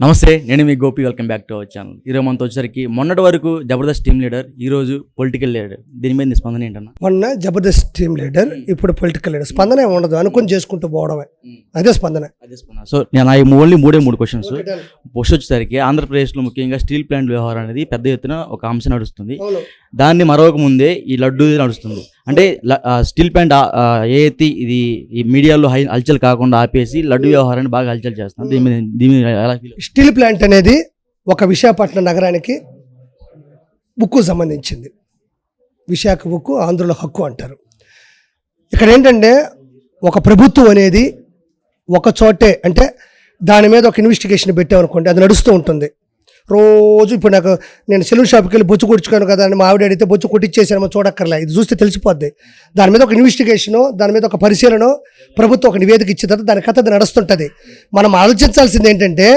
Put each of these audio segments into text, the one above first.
నమస్తే, నేను మీ Gopi. Welcome back to our channel. ఈరోజు మనతో వచ్చేసరికి మొన్నటి వరకు జబర్దస్త్ టీమ్ లీడర్, ఈరోజు పొలిటికల్ లీడర్. దీని మీద నీ స్పందన ఏంటన్నా? మొన్న జబర్దస్త్ టీమ్ లీడర్, ఇప్పుడు పొలిటికల్ లీడర్. స్పందన ఉండదు, అనుకుని చేసుకుంటూ పోవడమే, అదే స్పందన. సో నేను ఓన్లీ మూడే క్వశ్చన్స్. ఫస్ట్ వచ్చేసరికి ఆంధ్రప్రదేశ్లో ముఖ్యంగా స్టీల్ ప్లాంట్ వ్యవహారం అనేది పెద్ద ఎత్తున ఒక అంశం నడుస్తుంది. దాన్ని మరొక ముందే ఈ లడ్డు నడుస్తుంది. అంటే స్టీల్ ప్లాంట్ ఏదైతే ఇది ఈ మీడియాలో హల్చల్ కాకుండా ఆపేసి లడ్డు వ్యవహారాన్ని బాగా హల్చల్ చేస్తుంది. దీని మీద ఎలా ఫీల్? స్టీల్ ప్లాంట్ అనేది ఒక విశాఖపట్నం నగరానికి ఉక్కు సంబంధించింది. విశాఖ ఉక్కు, ఆంధ్రుల హక్కు అంటారు. ఇక్కడ ఏంటంటే ఒక ప్రభుత్వం అనేది ఒక చోటే, అంటే దాని మీద ఒక ఇన్వెస్టిగేషన్ పెట్టామనుకోండి, అది నడుస్తూ ఉంటుంది రోజు. ఇప్పుడు నేను సెలూన్ షాప్కి వెళ్ళి బొచ్చు కొడుచుకోను కదా అని మా ఆవిడ అడిగితే బొచ్చు కొట్టించేసాను చూడక్కర్లే, ఇది చూస్తే తెలిసిపోద్ది. దాని మీద ఒక ఇన్వెస్టిగేషను, దాని మీద ఒక పరిశీలన, ప్రభుత్వం ఒక నివేదిక ఇచ్చిన తర్వాత దాని కథ అది నడుస్తుంటుంది. మనం ఆలోచించాల్సింది ఏంటంటే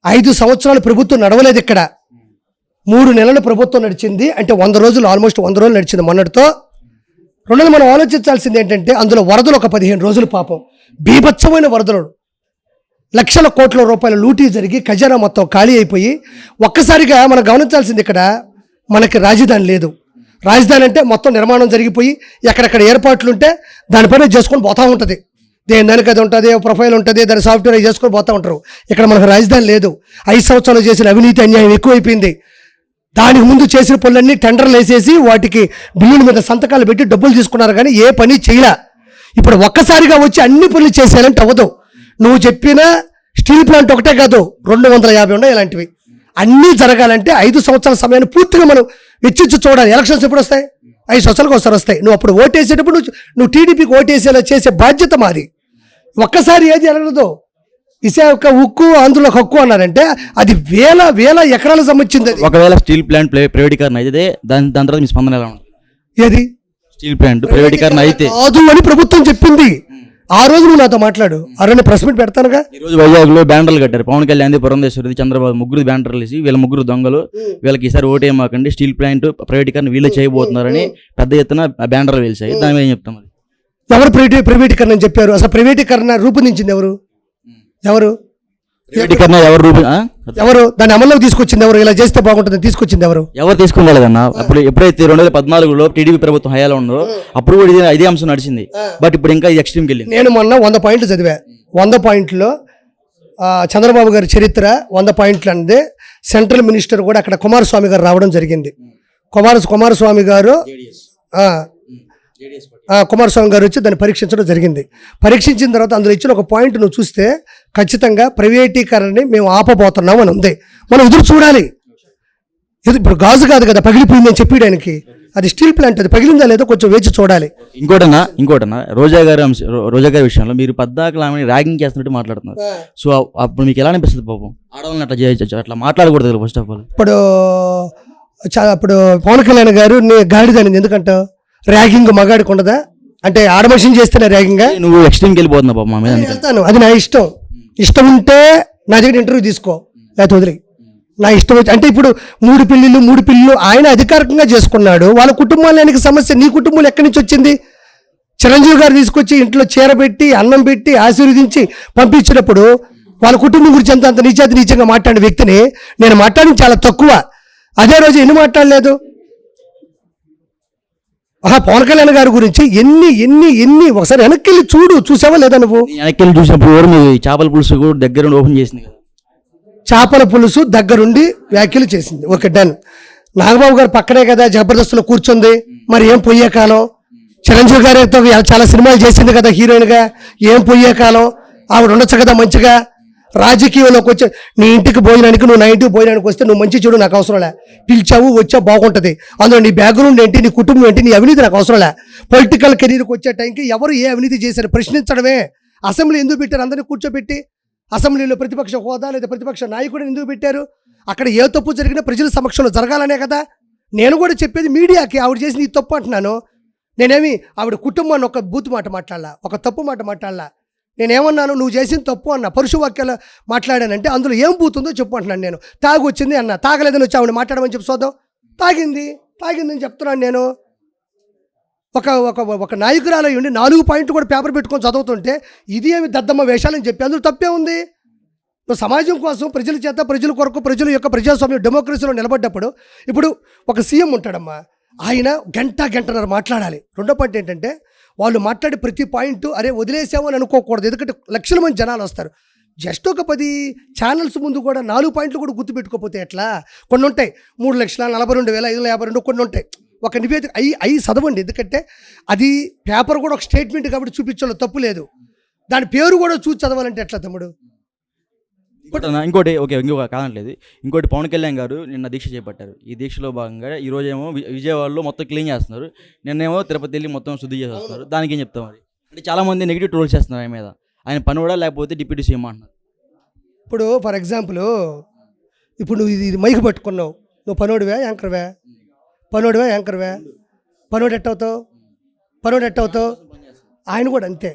5 సంవత్సరాలు ప్రభుత్వం నడవలేదు. ఇక్కడ 3 నెలలు ప్రభుత్వం నడిచింది, అంటే 100 రోజులు, ఆల్మోస్ట్ 100 రోజులు నడిచింది మొన్నటితో. రెండోది మనం ఆలోచించాల్సింది ఏంటంటే అందులో వరదలు ఒక 15 రోజులు, పాపం బీభత్సమైన వరదలు, లక్షల కోట్ల రూపాయల లూటీ జరిగి ఖజానా మొత్తం ఖాళీ అయిపోయి, ఒక్కసారిగా మనం గమనించాల్సింది ఇక్కడ మనకి రాజధాని లేదు. రాజధాని అంటే మొత్తం నిర్మాణం జరిగిపోయి ఎక్కడెక్కడ ఏర్పాట్లు ఉంటే దానిపైన చేసుకొని పోతూ ఉంటుంది. దానికి అది ఉంటుంది, ప్రొఫైల్ ఉంటుంది, దాని సాఫ్ట్వేర్ చేసుకొని పోతూ ఉంటారు. ఇక్కడ మనకు రాజధాని లేదు. 5 సంవత్సరాలు చేసిన అవినీతి, అన్యాయం ఎక్కువైపోయింది. దానికి ముందు చేసిన పనులన్నీ టెండర్లు వేసేసి వాటికి బిల్లుల మీద సంతకాలు పెట్టి డబ్బులు తీసుకున్నారు, కానీ ఏ పని చేయలే. ఇప్పుడు ఒక్కసారిగా వచ్చి అన్ని పనులు చేసేయాలంటే అవ్వదు. నువ్వు చెప్పిన స్టీల్ ప్లాంట్ ఒకటే కాదు, 250 ఉన్నాయి ఇలాంటివి. అన్నీ జరగాలంటే 5 సంవత్సరాల సమయాన్ని పూర్తిగా మనం వెచ్చించి చూడాలి. ఎలక్షన్స్ ఎప్పుడు వస్తాయి? 5 సంవత్సరాలకు ఒకసారి వస్తాయి. నువ్వు అప్పుడు ఓటేసేటప్పుడు నువ్వు టీడీపీకి ఓటేసేలా చేసే బాధ్యత మాది. ఒక్కసారి ఏది ఎలగదు. విశాఖ ఉక్కు, ఆంధ్రుల హక్కు అన్నారంటే అది వేల ఎకరాలకు సంబంధించింది. ఒకవేళ స్టీల్ ప్లాంట్ ప్రైవేటీకరణ అయితే దాని తర్వాత మీ స్పందన ఎలా ఉంటుంది? ఏది స్టీల్ ప్లాంట్ ప్రైవేటీకరణ అయితే కాదు అని ప్రభుత్వం చెప్పింది. ఆ రోజు నువ్వు నాతో మాట్లాడు, ఆ రోజు ప్రెస్ మీట్ పెడతానుగా. ఈ రోజు వైజాగ్లో బ్యానర్లు కట్టారు. పవన్ కళ్యాణ్, పురంధేశ్వరి, చంద్రబాబు ముగ్గురు బ్యానర్లు వేసి వీళ్ళ ముగ్గురు దొంగలు, వీళ్ళకి ఈసారి ఓటేయమాకండి, స్టీల్ ప్లాంట్ ప్రైవేటీకరణ వీళ్ళే చేయబోతున్నారని పెద్ద ఎత్తున బ్యానర్లు వేసాయి. దాని మీద ఏం చెప్తాం? ఎవరు ప్రైవేటీకరణ అని చెప్పారు? అసలు ప్రైవేటీకరణ రూపొందించింది ఎవరు? ప్రైవేటీకరణ ఎవరు దాన్ని అమల్లోకి తీసుకొచ్చింది ఎవరు? ఇలా చేస్తే బాగుంటుంది తీసుకొచ్చింది ఎవరు? ఎవరు తీసుకురాలేదన్నా? అప్పుడు ఎప్పుడైతే 2014లో టీడీపీ ప్రభుత్వం హయాలో ఉందో అప్పుడు కూడా ఇదే అంశం నడిచింది. బట్ ఇప్పుడు ఇంకా ఇది ఎక్స్ట్రీమ్కి వెళ్ళింది. నేను మొన్న 100 పాయింట్లు చదివా. 100 పాయింట్లో చంద్రబాబు గారి చరిత్ర 100 పాయింట్లు అనేది. సెంట్రల్ మినిస్టర్ కూడా అక్కడ కుమారస్వామి గారు రావడం జరిగింది. కుమారస్వామి గారు వచ్చి దాన్ని పరీక్షించడం జరిగింది. పరీక్షించిన తర్వాత అందులో ఇచ్చిన ఒక పాయింట్ నువ్వు చూస్తే ఖచ్చితంగా ప్రైవేటీకరణని మేము ఆపబోతున్నాం అని ఉంది. మనం ఎదురు చూడాలి. ఇప్పుడు గాజు కాదు కదా పగిలిపోయింది అని చెప్పడానికి, అది స్టీల్ ప్లాంట్, అది పగిలిందా లేదో కొంచెం వేచి చూడాలి. ఇంకోటన్నా రోజా గారి విషయంలో మీరు పద్దాకలామని ర్యాగింగ్ చేస్తున్నట్టు మాట్లాడుతున్నారు. సో అప్పుడు మీకు ఎలా అనిపిస్తుంది? పాపం ఆడవాళ్ళని అట్లా చేయొచ్చు, అట్లా మాట్లాడకూడదు ఫస్ట్ ఆఫ్ ఆల్. ఇప్పుడు పవన్ కళ్యాణ్ గారు గాడిదని ఎందుకంటావు? ర్యాగింగ్ మగాడికి ఉండదా? అంటే ఆడమనిషిని చేస్తేనే ర్యాగింగ్? నువ్వు ఎక్స్ట్రీమ్కి వెళ్ళిపోతున్నావు పాపం మా మీద. వెళ్తాను, అది నా ఇష్టం ఉంటే నా దగ్గర ఇంటర్వ్యూ తీసుకో, లేకపోతే వదిలే. నా ఇష్టం వచ్చి అంటే ఇప్పుడు 3 పిల్లులు ఆయన అధికారికంగా చేసుకున్నాడు. వాళ్ళ కుటుంబానికి సమస్య. నీ కుటుంబం ఎక్కడి నుంచి వచ్చింది? చిరంజీవి గారు తీసుకొచ్చి ఇంట్లో చీర పెట్టి అన్నం పెట్టి ఆశీర్వదించి పంపించినప్పుడు వాళ్ళ కుటుంబం గురించి అంత నీచంగా మాట్లాడిన వ్యక్తిని నేను మాట్లాడిన చాలా తక్కువ. అదే రోజు ఎన్ని మాట్లాడలేదు? పవన్ కళ్యాణ్ గారి గురించి ఎన్ని ఒకసారి వెనక్కి వెళ్ళి చూసావా లేదా? నువ్వు వెనక్కి వెళ్ళి చూసినప్పుడు చేపల పులుసు కూడా దగ్గర ఓపెన్ చేసింది కదా. చేపల పులుసు దగ్గరుండి వ్యాఖ్యలు చేసింది. Okay, done. నాగబాబు గారు పక్కనే కదా జబర్దస్త్లో కూర్చుంది, మరి ఏం పోయే కాలం? చిరంజీవి గారితో చాలా సినిమాలు చేసింది కదా హీరోయిన్గా, ఏం పోయే కాలం? ఆవిడ ఉండొచ్చు కదా మంచిగా. రాజకీయంలోకి వచ్చి నీ ఇంటికి భోజనానికి, నువ్వు నా ఇంటికి భోజనానికి వస్తే నువ్వు మంచి చెడు నాకు అవసరంలే. పిలిచావు, వచ్చా బాగుంటుంది. అందులో నీ బ్యాక్గ్రౌండ్ ఏంటి, నీ కుటుంబం ఏంటి, నీ అవినీతి నాకు అవసరంలే. పొలిటికల్ కెరీర్కి వచ్చే టైంకి ఎవరు ఏ అవినీతి చేశారు ప్రశ్నించడమే. అసెంబ్లీ ఎందుకు పెట్టారు? అందరినీ కూర్చోబెట్టి అసెంబ్లీలో ప్రతిపక్ష హోదా లేదా ప్రతిపక్ష నాయకుడిని ఎందుకు పెట్టారు? అక్కడ ఏ తప్పు జరిగినా ప్రజల సమక్షంలో జరగాలనే కదా. నేను కూడా చెప్పేది మీడియాకి ఆవిడ చేసి నీ తప్పు అంటున్నాను. నేనేమి ఆవిడ కుటుంబాన్ని ఒక బూతు మాట మాట్లాడాల, ఒక తప్పు మాట మాట్లాడాల. నేనేమన్నాను? నువ్వు చేసిన తప్పు అన్న, పరుష వాక్యాలు మాట్లాడానంటే అందులో ఏం బూతుందో చెప్పు అంటున్నాను. నేను తాగి వచ్చింది అన్న, తాగలేదని వచ్చి ఆవిడ మాట్లాడమని చెప్పి చూద్దాం. తాగిందని చెప్తున్నాను నేను. ఒక నాయకురాలు ఉండి 4 పాయింట్లు కూడా పేపర్ పెట్టుకొని చదువుతుంటే ఇది ఏమి దద్దమ్మ వేషాలని చెప్పి అందులో తప్పే ఉంది. నువ్వు సమాజం కోసం ప్రజల చేత ప్రజల కొరకు ప్రజల యొక్క ప్రజాస్వామ్య డెమోక్రసీలో నిలబడ్డప్పుడు ఇప్పుడు ఒక సీఎం ఉంటాడమ్మా, ఆయన గంటన్నర మాట్లాడాలి. రెండో పాయింట్ ఏంటంటే వాళ్ళు మాట్లాడే ప్రతి పాయింట్ అరే వదిలేసాము అని అనుకోకూడదు. ఎందుకంటే లక్షల మంది జనాలు వస్తారు. జస్ట్ ఒక 10 ఛానల్స్ ముందు కూడా 4 పాయింట్లు కూడా గుర్తుపెట్టుకోకపోతే ఎట్లా? కొన్ని ఉంటాయి 3,42,552 కొన్ని ఉంటాయి. ఒక నివేదిక అవి చదవండి. ఎందుకంటే అది పేపర్ కూడా ఒక స్టేట్మెంట్ కాబట్టి చూపించాలో తప్పు లేదు. దాని పేరు కూడా చూసి చదవాలంటే ఎట్లా తమ్ముడు? ఇంకోటి ఇంకొక కాదనలేదు. ఇంకోటి పవన్ కళ్యాణ్ గారు నిన్న దీక్ష చేపట్టారు. ఈ దీక్షలో భాగంగా ఈరోజేమో విజయవాడలో మొత్తం క్లీన్ చేస్తున్నారు, నిన్నేమో తిరుపతి వెళ్ళి మొత్తం శుద్ధి చేసి వస్తున్నారు. దానికి ఏం చెప్తాం? మరి అంటే చాలామంది నెగిటివ్ ట్రోల్స్ చేస్తున్నారు ఆయన మీద. ఆయన పని కూడా లేకపోతే డిప్యూటీ సీఎం అంటున్నారు. ఇప్పుడు ఫర్ ఎగ్జాంపుల్ ఇప్పుడు నువ్వు ఇది మైక్ పట్టుకున్నావు, నువ్వు పనోడివే యాంకర్వే? పనోడు ఎట్టవుతావు? ఆయన కూడా అంతే.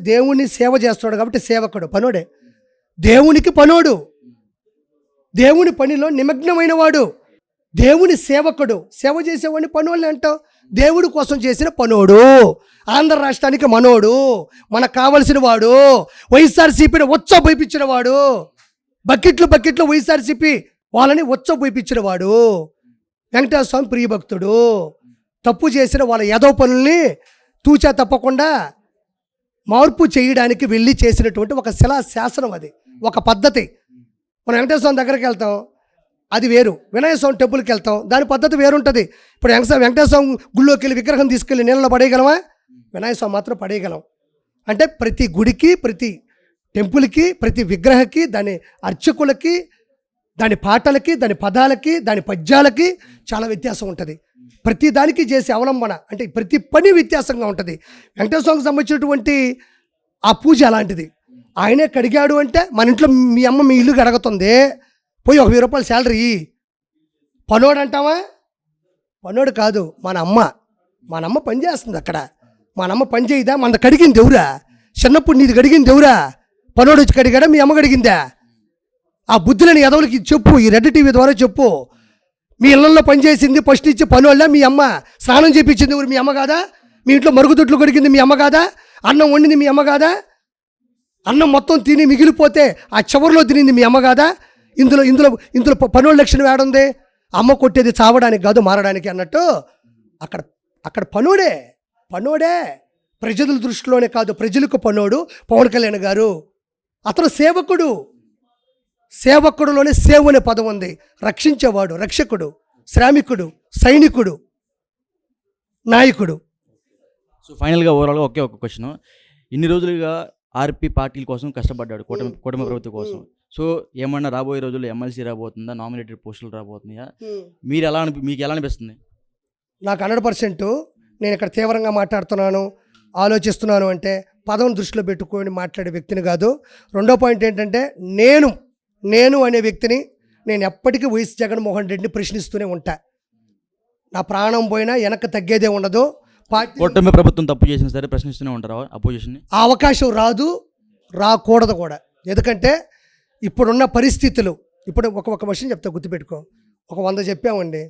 దేవుని సేవ చేస్తున్నాడు కాబట్టి సేవకుడు, పనోడే. దేవునికి పనోడు, దేవుని పనిలో నిమగ్నమైన వాడు, దేవుని సేవకుడు. సేవ చేసేవాడిని పనోళ్ళని అంటావు. దేవుడి కోసం చేసిన పనోడు, ఆంధ్ర రాష్ట్రానికి మనోడు, మనకు కావలసిన వాడు, వైఎస్ఆర్సీపీని పోయిపించిన వాడు, బకెట్లు వైఎస్ఆర్సీపీ వాళ్ళని పోయిపించిన వాడు, వెంకటేశ్వర స్వామి ప్రియభక్తుడు. తప్పు చేసిన వాళ్ళ ఏదో పనుల్ని తూచా తప్పకుండా మార్పు చేయడానికి వెళ్ళి చేసినటువంటి ఒక శిలా శాసనం. అది ఒక పద్ధతి. మనం వెంకటేశ్వర స్వామి దగ్గరికి వెళ్తాం, అది వేరు. వినాయక స్వామి టెంపుల్కి వెళ్తాం, దాని పద్ధతి వేరుంటుంది. ఇప్పుడు వెంకటేశ్వర స్వామి గుళ్ళోకి వెళ్ళి విగ్రహం తీసుకెళ్ళి నీళ్ళలో పడేయగలమా? వినాయక స్వామి మాత్రం పడేయగలం. అంటే ప్రతి గుడికి, ప్రతి టెంపుల్కి, ప్రతి విగ్రహకి, దాని అర్చకులకి, దాని పాటలకి, దాని పదాలకి, దాని పద్యాలకి చాలా వ్యత్యాసం ఉంటుంది. ప్రతి దానికి చేసే అవలంబన అంటే ప్రతి పని వ్యత్యాసంగా ఉంటుంది. వెంకటేశ్వర స్వామికి సంబంధించినటువంటి ఆ పూజ అలాంటిది. ఆయనే కడిగాడు అంటే మన ఇంట్లో మీ అమ్మ మీ ఇల్లు కడగతుంది, పోయి 1,000 రూపాయలు శాలరీ. పనోడు అంటావా? పనోడు కాదు, మన అమ్మ పని చేస్తుంది అక్కడ. మన అమ్మ పని చేయదా? మన కడిగింది ఎవరా? చిన్నప్పుడు నీది కడిగింది ఎవరా? పనోడు వచ్చి కడిగాడా? మీ అమ్మ కడిగిందా? ఆ బుద్ధులని ఎదవులకి చెప్పు, ఈ రెడ్ టీవీ ద్వారా చెప్పు. మీ ఇళ్లలో పనిచేసింది ఫస్ట్ ఇచ్చి పనుల మీ అమ్మ, స్నానం చేయించింది ఎవరు? మీ అమ్మ కాదా? మీ ఇంట్లో మరుగుదొడ్లు కొడిగింది మీ అమ్మ కాదా? అన్నం వండింది మీ అమ్మ కాదా? అన్నం మొత్తం తిని మిగిలిపోతే ఆ చివరిలో తినింది మీ అమ్మ కాదా? ఇందులో పనుల లక్షణం ఏడుంది? అమ్మ కొట్టేది చావడానికి కాదు, మారడానికి అన్నట్టు అక్కడ పనోడే ప్రజల దృష్టిలోనే కాదు, ప్రజలకు పనోడు పవన్ కళ్యాణ్ గారు. అతను సేవకుడులోనే సేవ అనే పదం ఉంది. రక్షించేవాడు, రక్షకుడు, శ్రామికుడు, సైనికుడు, నాయకుడు. సో ఫైనల్గా ఓవరాల్గా ఒకే ఒక క్వశ్చన్. ఇన్ని రోజులుగా ఆర్పీ పార్టీల కోసం కష్టపడ్డాడు, కూటమి ప్రభుత్వం కోసం. సో ఏమన్నా రాబోయే రోజుల్లో ఎమ్మెల్సీ రాబోతుందా, నామినేటెడ్ పోస్టులు రాబోతున్నాయా? మీకు ఎలా అనిపిస్తుంది? నాకు 100% నేను ఇక్కడ తీవ్రంగా మాట్లాడుతున్నాను, ఆలోచిస్తున్నాను అంటే పదం దృష్టిలో పెట్టుకొని మాట్లాడే వ్యక్తిని కాదు. రెండో పాయింట్ ఏంటంటే నేను అనే వ్యక్తిని నేను ఎప్పటికీ వైఎస్ జగన్మోహన్ రెడ్డిని ప్రశ్నిస్తూనే ఉంటా. నా ప్రాణం పోయినా వెనక్కి తగ్గేదే ఉండదు. కూటమి ప్రభుత్వం తప్పు చేసిన సరే ప్రశ్నిస్తూనే ఉంటారు అపోజిషన్. ఆ అవకాశం రాకూడదు కూడా. ఎందుకంటే ఇప్పుడున్న పరిస్థితులు, ఇప్పుడు ఒక విషయం చెప్తా, గుర్తుపెట్టుకో. ఒక 100 చెప్పామండి,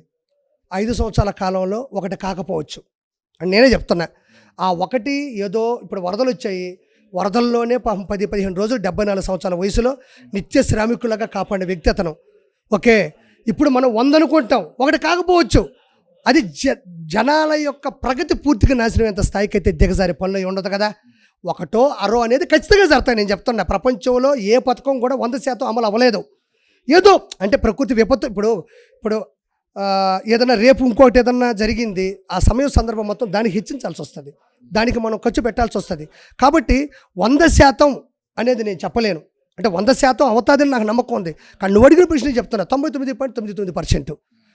5 సంవత్సరాల కాలంలో ఒకటి కాకపోవచ్చు అని నేనే చెప్తున్నా. ఆ ఒకటి ఏదో ఇప్పుడు వరదలు వచ్చాయి, వరదల్లోనే 10-15 రోజులు 74 సంవత్సరాల వయసులో నిత్య శ్రామికులుగా కాపాడిన వ్యక్తి అతను. ఓకే, ఇప్పుడు మనం 100 అనుకుంటాం, ఒకటి కాకపోవచ్చు. అది జనాల యొక్క ప్రగతి పూర్తిగా నాశనమైనంత స్థాయికి అయితే దిగజారి పనులు ఉండదు కదా. 1-6 అనేది ఖచ్చితంగా జరుగుతాయి. నేను చెప్తున్నా, ప్రపంచంలో ఏ పథకం కూడా 100% అమలు అవ్వలేదు. ఏదో అంటే ప్రకృతి విపత్తు, ఇప్పుడు ఏదైనా రేపు ఇంకోటి ఏదన్నా జరిగింది, ఆ సమయం సందర్భం మొత్తం దానికి హెచ్చించాల్సి వస్తుంది, దానికి మనం ఖర్చు పెట్టాల్సి వస్తుంది. కాబట్టి 100% అనేది నేను చెప్పలేను. అంటే 100% అవుతుందని నాకు నమ్మకం ఉంది. కానీ నువ్వు అడిగిన ప్రశ్న చెప్తున్నా, 99.99%.